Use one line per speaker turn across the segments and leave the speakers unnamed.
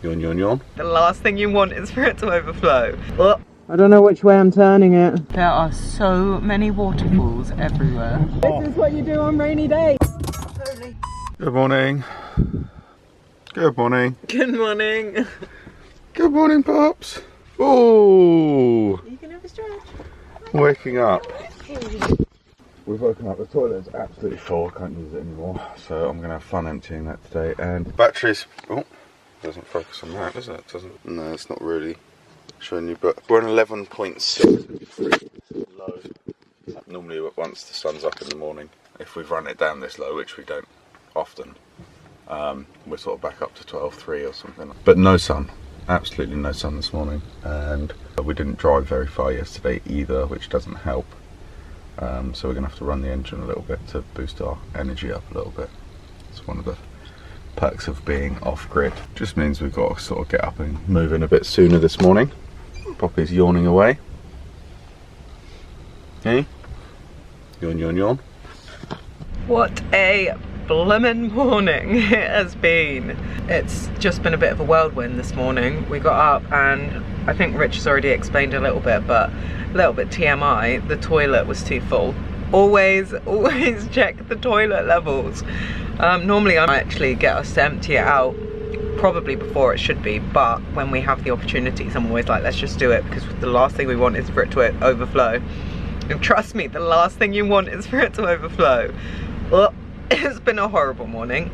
Yawn, yawn, yawn.
The last thing you want is for it to overflow.
I don't know which way I'm turning it. There are so many waterfalls everywhere. This is what you do on rainy days.
Good morning. Good morning.
Good morning.
Good morning, Pops. Oh,
You can have a stretch.
waking up. We've woken up, the toilet is absolutely full, I can't use it anymore. So I'm gonna have fun emptying that today. And batteries, oh, doesn't focus on that, does it? Doesn't, no, it's not really showing you, but we're on 11.6, low. Normally once the sun's up in the morning, if we've run it down this low, which we don't often, we're sort of back up to 12.3 or something. But no sun, absolutely no sun this morning. And we didn't drive very far yesterday either, which doesn't help. So we're going to have to run the engine a little bit to boost our energy up a little bit. It's one of the perks of being off-grid. Just means we've got to sort of get up and move in a bit sooner this morning. Poppy's yawning away. Hey? Yawn, yawn, yawn.
What a blimmin' morning it has been. It's just been a bit of a whirlwind this morning. We got up and I think Rich has already explained a little bit, but a little bit TMI, the toilet was too full. Always check the toilet levels. Normally I actually get us to empty it out probably before it should be, but when we have the opportunities I'm always like, let's just do it, because the last thing we want is for it to overflow. And trust me, the last thing you want is for it to overflow. Well, it's been a horrible morning.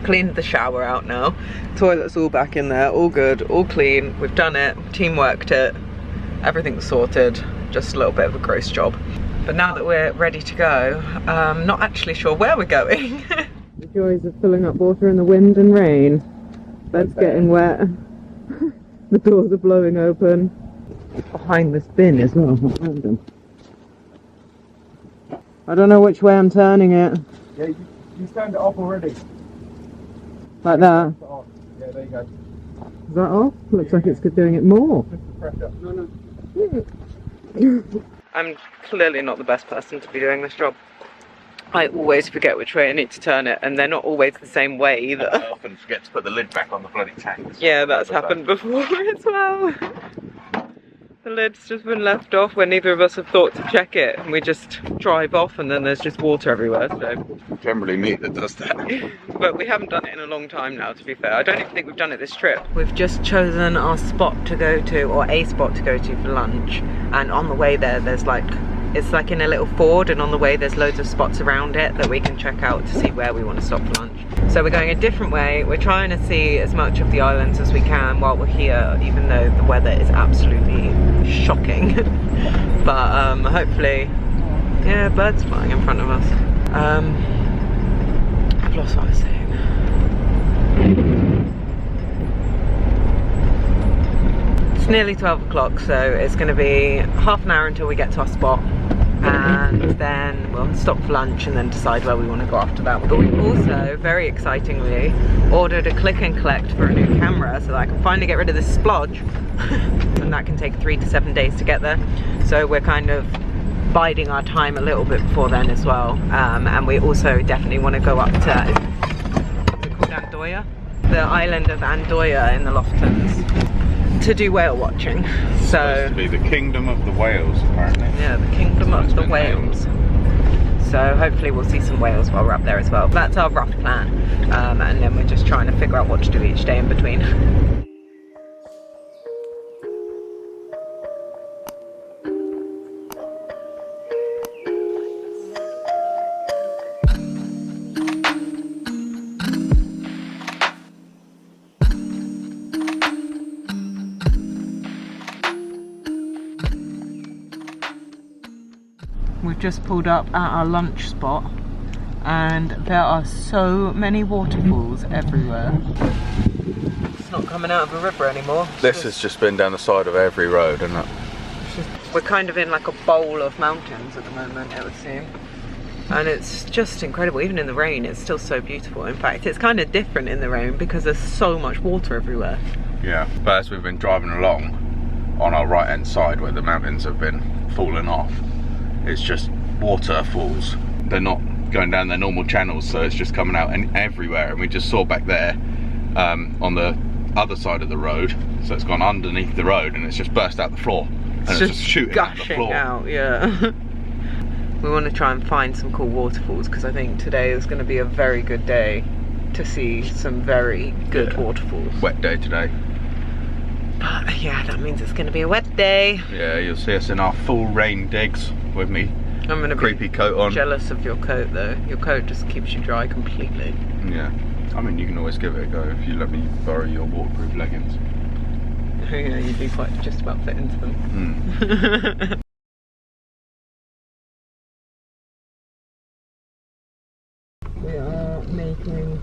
Cleaned the shower out now. Toilet's all back in there, all good, all clean. We've done it, team worked it. Everything's sorted, just a little bit of a gross job. But now that we're ready to go, I'm not actually sure where we're going.
The joys of filling up water in the wind and rain. Bed's getting wet. The doors are blowing open. Behind this bin as well, random. I don't know which way I'm turning it.
Yeah, you turned it off already.
Like that?
Yeah, there you go.
Is that off? Looks like it's doing it more.
Just the pressure. No.
I'm clearly not the best person to be doing this job. I always forget which way I need to turn it, and they're not always the same way either.
I often forget to put the lid back on the bloody tanks.
Yeah, that's happened before as well. The lid's just been left off when neither of us have thought to check it, and we just drive off and then there's just water everywhere, so.
Generally me that does that.
But we haven't done it in a long time now, to be fair. I don't even think we've done it this trip. We've just chosen our spot to go to, or a spot to go to for lunch, and on the way there, there's like, it's like in a little ford, and on the way there's loads of spots around it that we can check out to see where we want to stop for lunch. So we're going a different way. We're trying to see as much of the islands as we can while we're here, even though the weather is absolutely shocking. But hopefully, yeah, birds flying in front of us. I've lost what I was saying. It's nearly 12 o'clock, so it's going to be half an hour until we get to our spot, and then we'll stop for lunch and then decide where we want to go after that. But we've also, very excitingly, ordered a click and collect for a new camera so that I can finally get rid of this splodge. And that can take 3 to 7 days to get there. So we're kind of biding our time a little bit before then as well. And we also definitely want to go up to, is it called Andoya? The island of Andoya in the Lofotens, to do whale watching. So
to be the kingdom of the whales, apparently.
Yeah, the kingdom of the whales. So hopefully we'll see some whales while we're up there as well. That's our rough plan. And then we're just trying to figure out what to do each day in between. We've just pulled up at our lunch spot and there are so many waterfalls everywhere. It's not coming out of a river anymore.
This has just been down the side of every road, isn't it?
We're kind of in like a bowl of mountains at the moment, it would seem. And it's just incredible. Even in the rain, it's still so beautiful. In fact, it's kind of different in the rain because there's so much water everywhere.
Yeah, but as we've been driving along on our right hand side where the mountains have been falling off, it's just waterfalls. They're not going down their normal channels, so it's just coming out and everywhere. And we just saw back there on the other side of the road, so it's gone underneath the road and it's just burst out the floor. And it's just shooting out the
gushing
floor.
out, yeah. We want to try and find some cool waterfalls because I think today is going to be a very good day to see some very good waterfalls.
Wet day today.
But yeah, that means it's going to be a wet day.
Yeah, you'll see us in our full rain digs with me.
I'm going to
creepy
be
coat on.
jealous of your coat though. Your coat just keeps you dry completely.
Yeah. I mean, you can always give it a go if you let me borrow your waterproof leggings.
Oh yeah, you do quite just about fit into them. We are making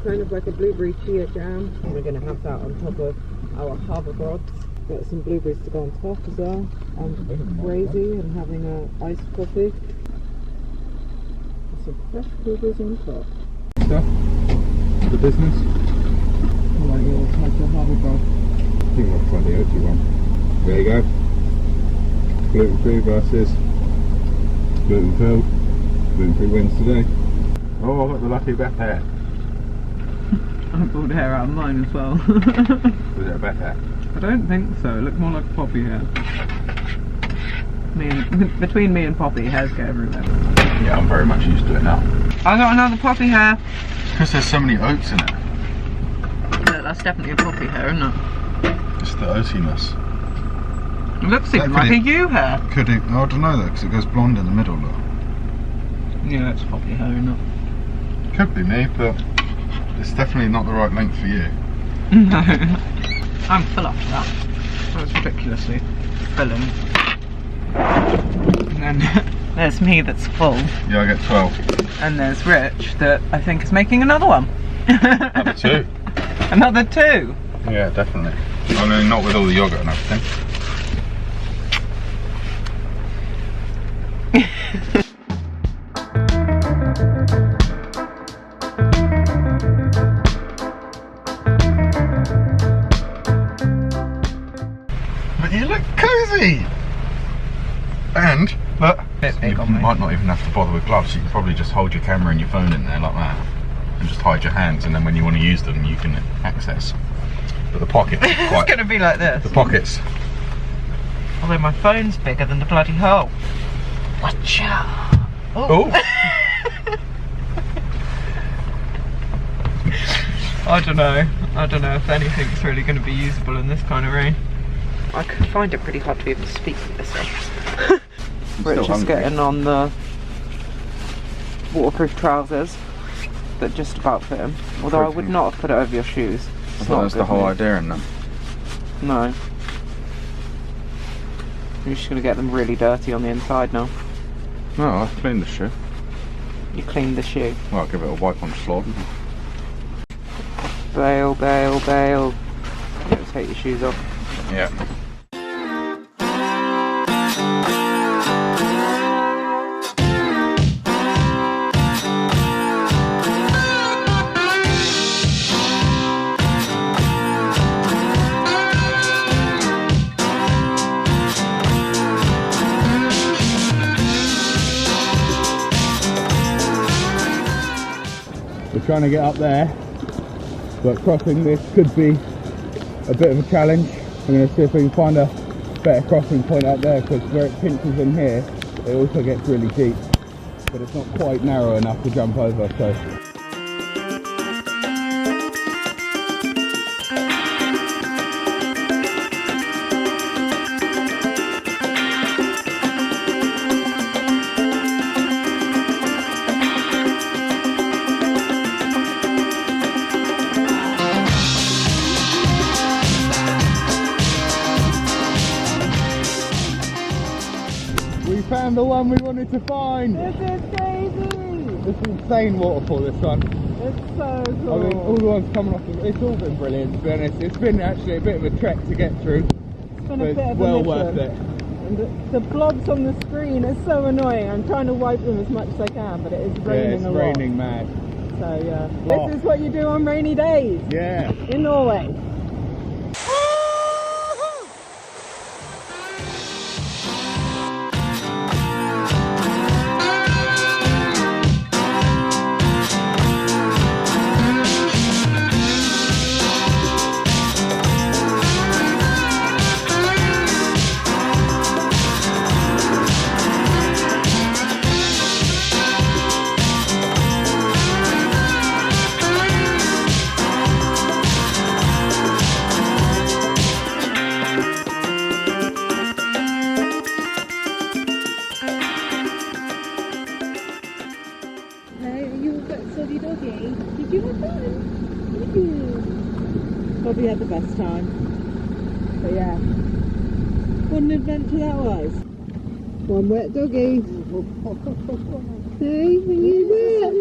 kind of like a blueberry chia jam. We're going to have that on top of our harvebrød. Got some blueberries to go on top as well. I'm crazy and having an iced coffee. Some fresh blueberries on top.
Stuff for business.
I like your type of harvebrød.
I think I'll try the oaty one. There you go. Gluten free versus gluten filled. Gluten free wins today. Oh, I've got the lucky Beth hair.
I pulled hair out of mine as well.
Was it a Beth hair?
I don't think so. It looked more like poppy hair. I mean, between me and poppy, hairs go everywhere.
Yeah, I'm very much used to it now.
I got another poppy hair.
Because there's so many oats in it.
Yeah, that's definitely a poppy hair, isn't it?
It's the oatiness.
It looks even like a ewe hair.
Could it? I don't know though, because it goes blonde in the middle, look.
Yeah, it's poppy hair, isn't it?
Could be me, but it's definitely not the right length for you.
No. I'm full after that. That was ridiculously filling. And then there's me that's full.
Yeah, I get 12.
And there's Rich that I think is making another one.
Another 2.
Another 2?
Yeah, definitely. I mean, not with all the yogurt and everything. But you look cozy! And, look, you might not even have to bother with gloves. You can probably just hold your camera and your phone in there like that. And just hide your hands, and then when you want to use them, you can access. But the pockets are quite...
It's going to be like this.
The pockets.
Although my phone's bigger than the bloody hole. Watcha!
Oh!
I don't know. I don't know if anything's really going to be usable in this kind of rain. I could find it pretty hard to be able to speak with this on. Rich is getting on the waterproof trousers that just about fit him. Although I would not have put it over your shoes.
I thought that's the whole idea in them.
No. You're just going to get them really dirty on the inside now.
No, I've cleaned the shoe.
You cleaned the shoe.
Well, I'll give it a wipe on the floor.
Bail, bail, bail. Yeah, take your shoes off.
Yeah. We're trying to get up there, but crossing this could be a bit of a challenge. I'm going to see if we can find a better crossing point up there, because where it pinches in here, it also gets really deep, but it's not quite narrow enough to jump over. So. We found the one we wanted to find!
This is crazy!
This is insane waterfall, this one.
It's so cool.
I mean, all the ones coming off, it's all been brilliant, to be honest. It's been actually a bit of a trek to get through,
It's been
but
a bit
it's
of
well
a
worth
mission.
it.
And the blobs on the screen are so annoying. I'm trying to wipe them as much as I can, but it is raining
Yeah, it's
a lot.
raining mad.
So yeah,
Oh.
this is what you do on rainy days
Yeah.
in Norway. Probably had the best time. But yeah, what an adventure that was. One wet doggy. Hey, are you wet?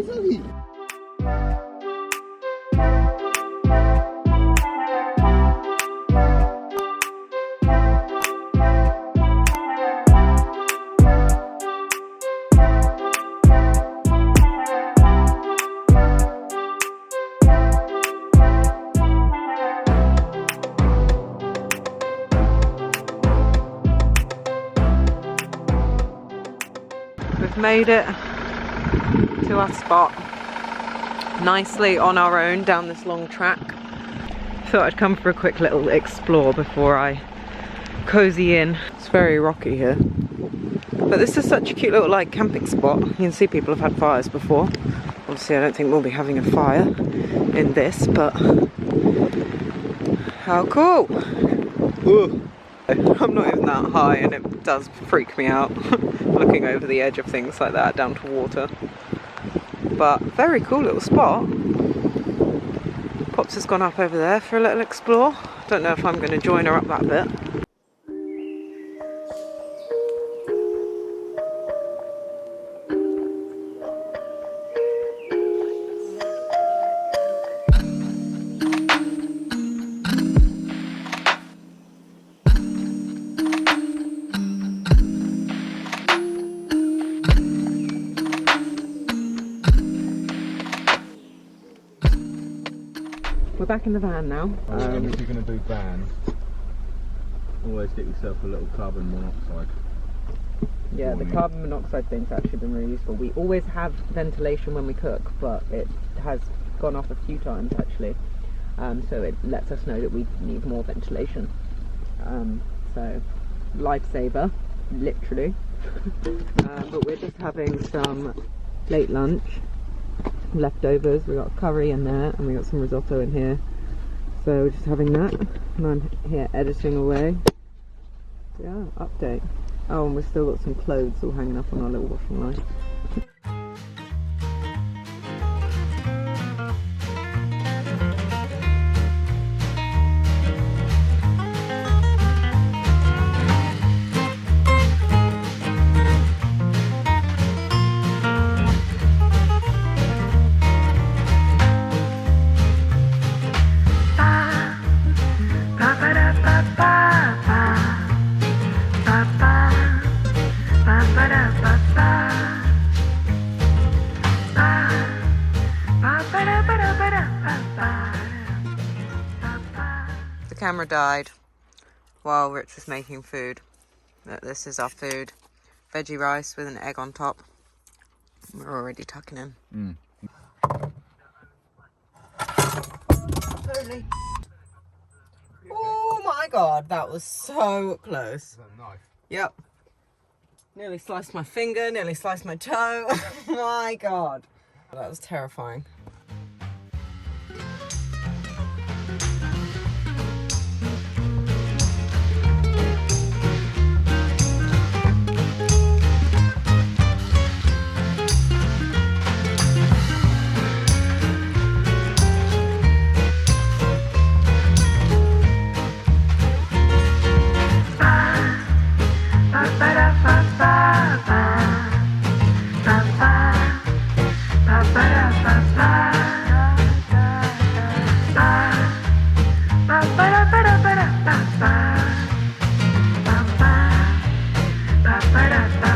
We've made it to our spot nicely on our own down this long track. Thought I'd come for a quick little explore before I cozy in. It's very rocky here, but this is such a cute little like camping spot. You can see people have had fires before. Obviously I don't think we'll be having a fire in this, but how cool. Ooh. I'm not even that high and it does freak me out looking over the edge of things like that down to water. But very cool little spot. Pops has gone up over there for a little explore. Don't know if I'm going to join her up that bit. We're back in the van now.
If you're going to do van, always get yourself a little carbon monoxide.
Yeah, the carbon monoxide thing's actually been really useful. We always have ventilation when we cook, but it has gone off a few times actually. So it lets us know that we need more ventilation. So, lifesaver, literally. But we're just having some late lunch. Leftovers. We got curry in there and we got some risotto in here, so we're just having that and I'm here editing away. Yeah, update. Oh, and we've still got some clothes all hanging up on our little washing line. The camera died while Rich was making food. This is our food. Veggie rice with an egg on top. We're already tucking in. Totally. Oh my god, that was so close.
Is that a knife?
Yep. Nearly sliced my finger, nearly sliced my toe. My god. That was terrifying.
Ba ba da ba